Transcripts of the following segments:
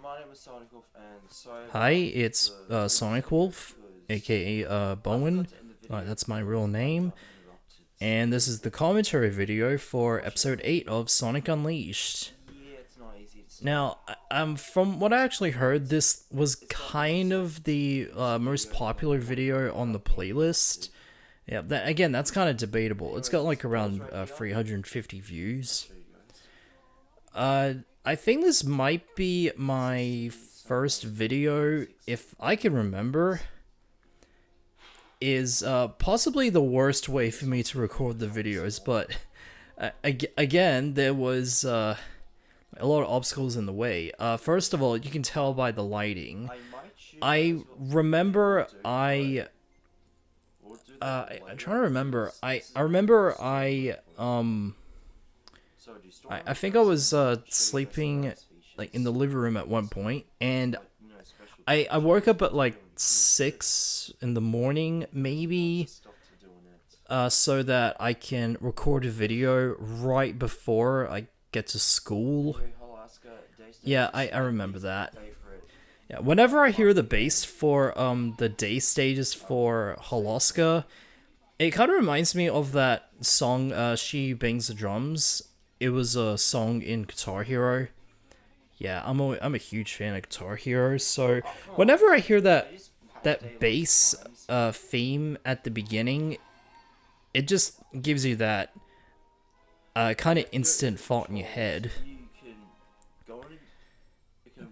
my name is Sonic Wolf, and sorry Hi, about it's the Sonic interruption Wolf, because aka I Bowen. forgot to end the video That's my real and name, I've interrupted. and this is the commentary video for episode Unfortunately, 8 of Sonic Unleashed. yeah, it's not easy to say. Now, from what I actually heard, this was It's not kind easy. of the most popular video on the playlist. Yeah, that's kind of debatable. It's got like around 350 views. Show you guys. I think this might be my first video, if I can remember, is possibly the worst way for me to record the videos, but again, there was a lot of obstacles in the way. First of all, you can tell by the lighting. I might shoot I you guys with remember the I... we'll do that I'm later. trying to remember. This I is remember the I So do you still want I me think to I show you was guys the sleeping last like in the living room at one point, and like, special I woke up at like 6 in the morning, maybe, stuff to do in it. so that I can record a video right before I get to school. Yeah, I remember that. Yeah, whenever I hear the bass for the day stages for Holoska, it kind of reminds me of that song She Bangs the Drums. It was a song in Guitar Hero. Yeah, I'm a huge fan of Guitar Hero, so whenever I hear that bass theme at the beginning, it just gives you that kind of instant thought in your head.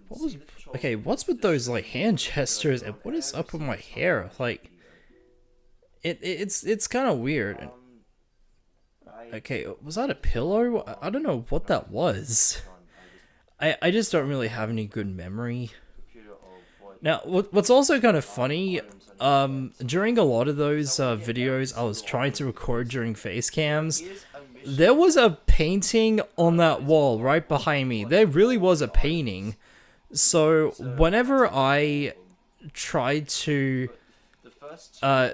What was okay? What's with those like hand gestures, and what is up with my hair? Like, it's kind of weird. Okay, was that a pillow? I don't know what that was. I just don't really have any good memory. Now, what's also kind of funny, during a lot of those videos I was trying to record during face cams, there was a painting on that wall right behind me. There really was a painting. So whenever I tried to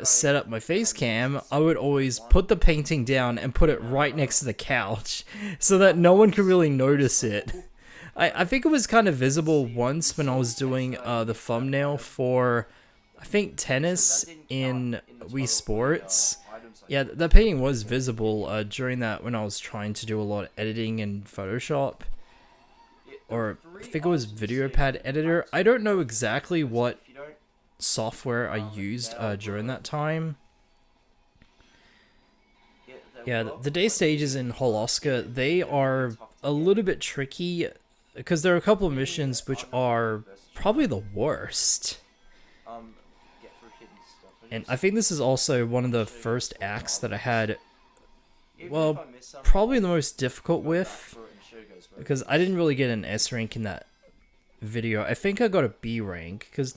set up my face cam, I would always put the painting down and put it right next to the couch so that no one could really notice it. I think it was kind of visible once when I was doing the thumbnail for, I think, tennis in Wii Sports. Yeah, that painting was visible during that when I was trying to do a lot of editing in Photoshop. Or I think it was VideoPad Editor. I don't know exactly what software I used during that time. Yeah, the day stages in Holoska, they are a little bit tricky because there are a couple of missions which are probably the worst. And I think this is also one of the first acts that I had, well, probably the most difficult with, because I didn't really get an S rank in that video. I think I got a B rank, because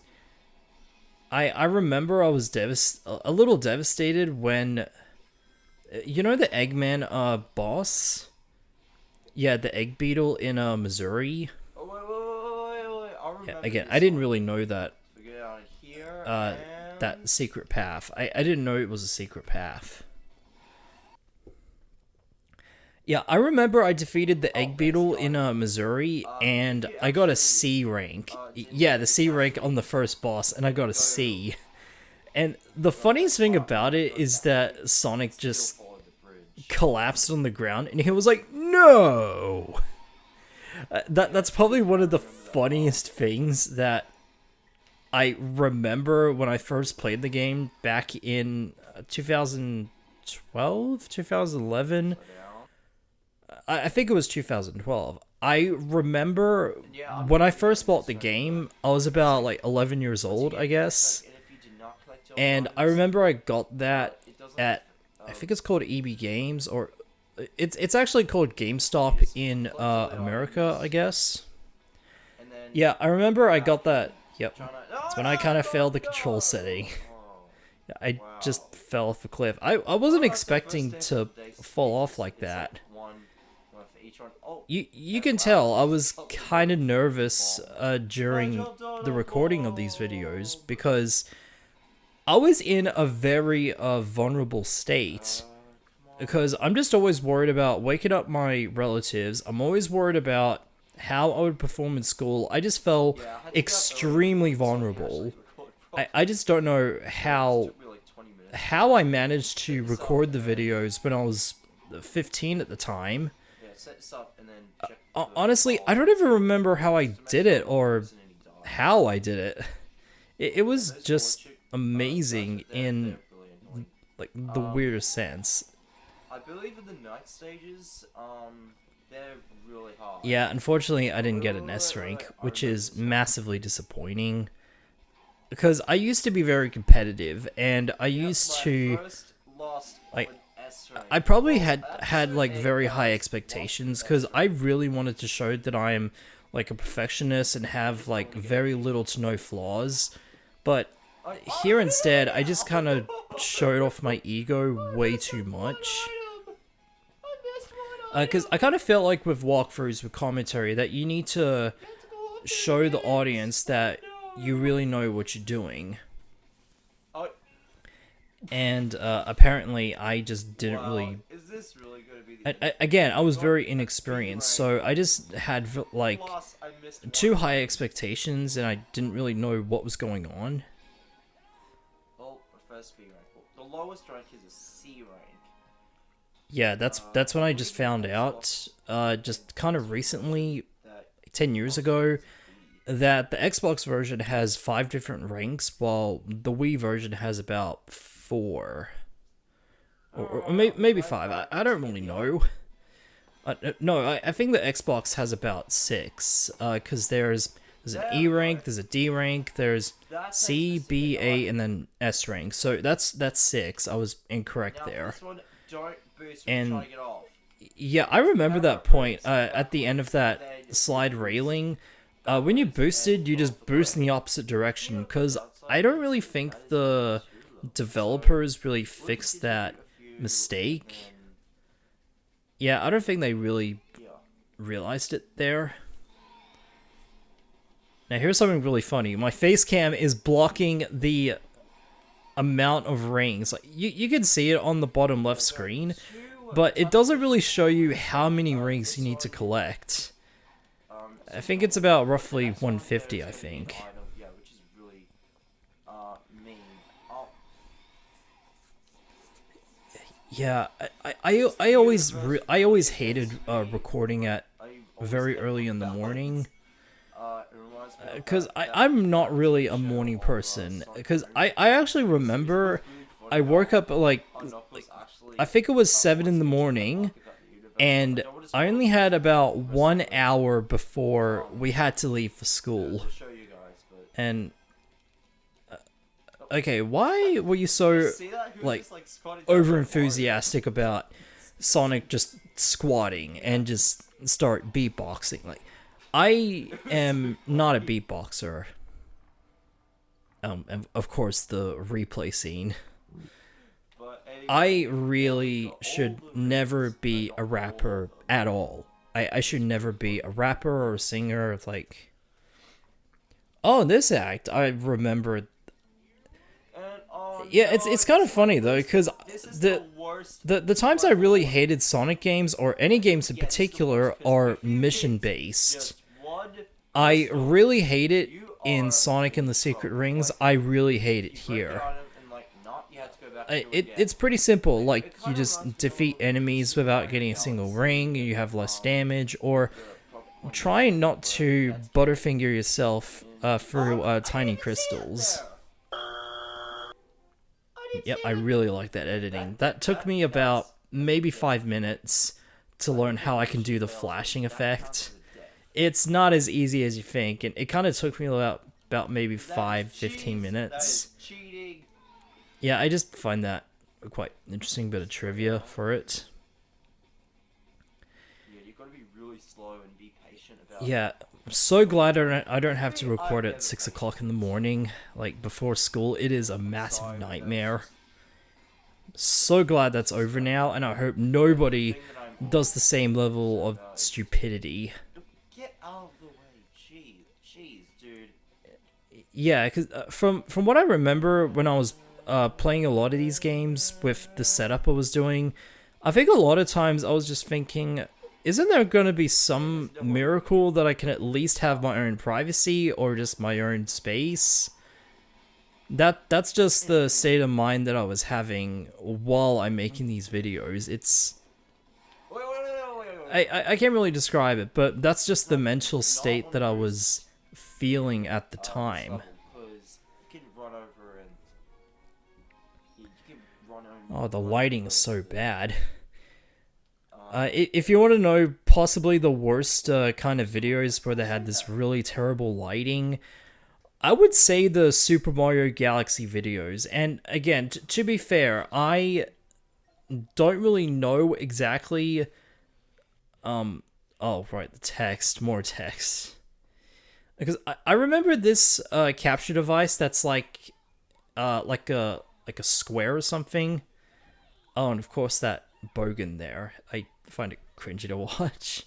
I remember I was a little devastated when, you know, the Eggman boss? Yeah, the Egg Beetle in Missouri. Yeah, again, I didn't really know that that secret path. I didn't know it was a secret path. Yeah, I remember I defeated the Egg Beetle in Missouri, and I got a C rank. Yeah, the C rank on the first boss, and I got a C. And the funniest thing about it is that Sonic just collapsed on the ground, and he was like, "No!" That's probably one of the funniest things that I remember when I first played the game back in 2012, 2011. I think it was 2012. I remember when I first bought the game, I was about like 11 years old, I guess. And I remember I got that at, I think it's called EB Games, or it's actually called GameStop in America, I guess. Yeah, I remember I got that. Yep. That's when I kind of failed the control setting. I just fell off a cliff. I wasn't expecting to fall off like that. You can tell I was kind of nervous during the recording of these videos because I was in a very vulnerable state, because I'm just always worried about waking up my relatives. I'm always worried about how I would perform in school, I just felt Yeah, I had to get up early extremely so I could vulnerable. actually record properly. I just don't know It how took me like 20 minutes. I managed to record the videos when I was 15 at the time. Yeah, set this up and then check Honestly, I don't even remember how I did it or how I did it. It was just amazing in like the weirdest sense. I believe in the night stages, they're really hard. Yeah, unfortunately, I didn't get an S rank, which is massively disappointing. Because I used to be very competitive, and I used to like. I probably had like very high expectations because I really wanted to show that I am like a perfectionist and have like very little to no flaws. But here instead, I just kind of showed off my ego way too much. Because I kind of felt like with walkthroughs, with commentary, that you need to show the audience that you really know what you're doing. And apparently, I just didn't really. Is this really going to be Again, I was very inexperienced, so I just had like too high expectations, and I didn't really know what was going on. Well, first B rank. The lowest rank is a C rank. Yeah, that's when I just found out, just kind of recently, 10 years ago, that the Xbox version has 5 different ranks, while the Wii version has about 4. Or maybe 5, I don't really know. No, I think the Xbox has about 6, because there's an E rank, there's a D rank, there's C, B, A, and then S rank. So that's 6, I was incorrect there. And yeah, I remember that point at the end of that slide railing. When you boosted, you just boost in the opposite direction, because I don't really think the developers really fixed that mistake. Yeah, I don't think they really realized it there. Now here's something really funny. My face cam is blocking the amount of rings. Like you can see it on the bottom left screen, but it doesn't really show you how many rings you need to collect. I think it's about roughly 150, I think. Yeah, which is really mean. Yeah, I always hated recording at very early in the morning. Because I'm not really a morning person. Because I actually remember I woke up at like I think it was 7 in the morning, and I only had about 1 hour before we had to leave for school. And okay, why were you so like over enthusiastic about Sonic just squatting and just start beatboxing? Like, I am not a beatboxer. And of course, the replay scene. I really should never be a rapper at all. I should never be a rapper or a singer. Like, oh, this act, I remember. Yeah, it's kind of funny though, because the times I really hated Sonic games, or any games in particular, are mission based. I really hate it in Sonic and the Secret Rings. I really hate it here. It's pretty simple. Like, you just defeat enemies without getting a single ring, you have less damage, or try not to butterfinger yourself through tiny crystals. Yep, I really like that editing. That took me about maybe 5 minutes to learn how I can do the flashing effect. It's not as easy as you think, and it kind of took me about maybe 5-15 minutes. Yeah, I just find that a quite interesting bit of trivia for it. Yeah, you've got to be really slow and be patient about. Yeah, I'm so glad I don't have to record at 6 o'clock in the morning, like before school. It is a massive nightmare. So glad that's over now, and I hope nobody does the same level of stupidity. Get out of the way, jeez, dude. Yeah, because from what I remember when I was playing a lot of these games with the setup I was doing, I think a lot of times I was just thinking, isn't there going to be some miracle that I can at least have my own privacy or just my own space? That's just the state of mind that I was having while I'm making these videos. It's I can't really describe it, but that's just the mental state that I was feeling at the time. Oh, the lighting is so bad. If you want to know possibly the worst kind of videos where they had this really terrible lighting, I would say the Super Mario Galaxy videos. And again, to be fair, I don't really know exactly... oh, right, the text. More text. Because I remember this capture device that's like a square or something. Oh, and of course that bogan there. I find it cringy to watch.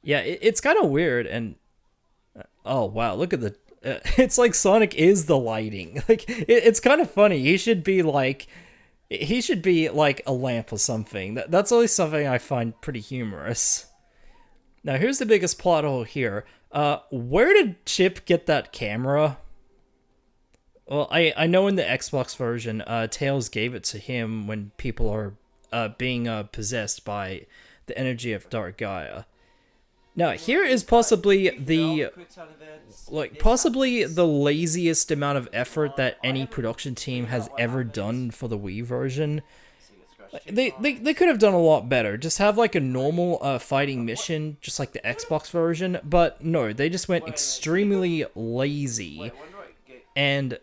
Yeah, it's kind of weird, and oh wow, look at the it's like Sonic is the lighting. Like it's kind of funny. He should be like a lamp or something. That's always something I find pretty humorous. Now here's the biggest plot hole here. Where did Chip get that camera? Well, I know in the Xbox version, Tails gave it to him when people are being possessed by the energy of Dark Gaia. Now, here is possibly the laziest amount of effort that any production team has ever done for the Wii version. They could have done a lot better. Just have like a normal fighting mission, just like the Xbox version. But no, they just went extremely lazy. And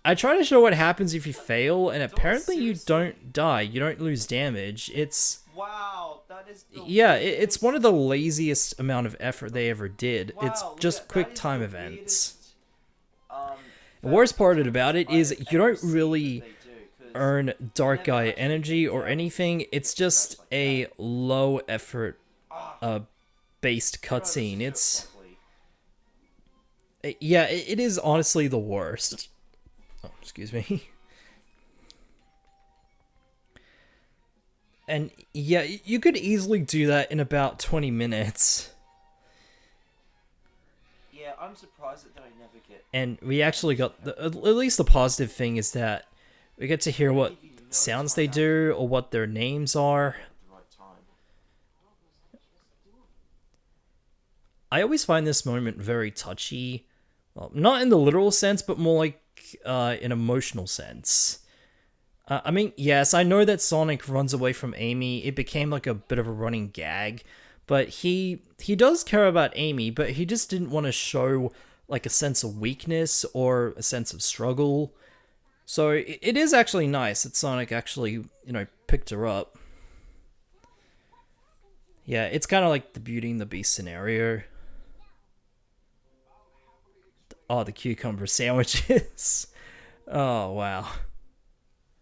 I try to show what happens if you fail, and apparently you don't die. You don't lose damage. It's... Wow, that is yeah, it's one of the laziest amount of effort they ever did. It's just quick time events. The worst part about it is you don't really earn Dark Gaia energy or anything. It's just a low effort based cutscene. It's... yeah, it is honestly the worst. Oh, excuse me. And yeah, you could easily do that in about 20 minutes. Yeah, I'm surprised that I never get... And we actually got... at least the positive thing is that we get to hear what sounds they do or what their names are. I always find this moment very touchy. Well, not in the literal sense, but more like an emotional sense. I mean, yes, I know that Sonic runs away from Amy. It became like a bit of a running gag, but he does care about Amy, but he just didn't want to show like a sense of weakness or a sense of struggle. So it is actually nice that Sonic actually, you know, picked her up. Yeah, it's kind of like the Beauty and the Beast scenario. Oh, the cucumber sandwiches. Oh, wow.